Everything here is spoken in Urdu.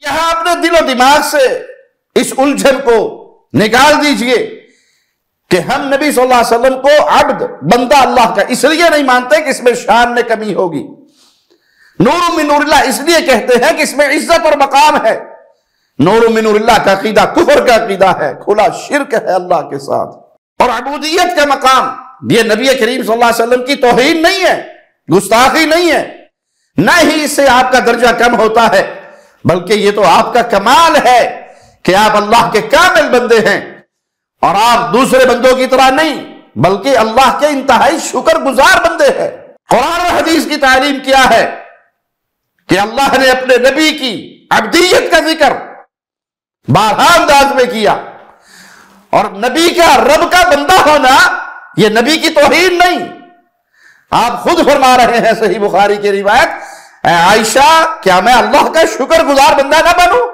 یہاں اپنے دل و دماغ سے اس الجھن کو نکال دیجئے کہ ہم نبی صلی اللہ علیہ وسلم کو عبد بندہ اللہ کا اس لیے نہیں مانتے کہ اس میں شان میں کمی ہوگی، نور من نور اللہ اس لیے کہتے ہیں کہ اس میں عزت اور مقام ہے۔ نور من نور اللہ کا عقیدہ کفر کا عقیدہ ہے، کھلا شرک ہے اللہ کے ساتھ۔ اور عبودیت کا مقام یہ نبی کریم صلی اللہ علیہ وسلم کی توہین نہیں ہے، گستاخی نہیں ہے، نہ ہی اس سے آپ کا درجہ کم ہوتا ہے، بلکہ یہ تو آپ کا کمال ہے کہ آپ اللہ کے کامل بندے ہیں، اور آپ دوسرے بندوں کی طرح نہیں بلکہ اللہ کے انتہائی شکر گزار بندے ہیں۔ قرآن و حدیث کی تعلیم کیا ہے کہ اللہ نے اپنے نبی کی عبدیت کا ذکر بارہا انداز میں کیا، اور نبی کا رب کا بندہ ہونا یہ نبی کی توہین نہیں۔ آپ خود فرما رہے ہیں صحیح بخاری کی روایت، اے عائشہ کیا میں اللہ کا شکر گزار بندہ نہ بنوں؟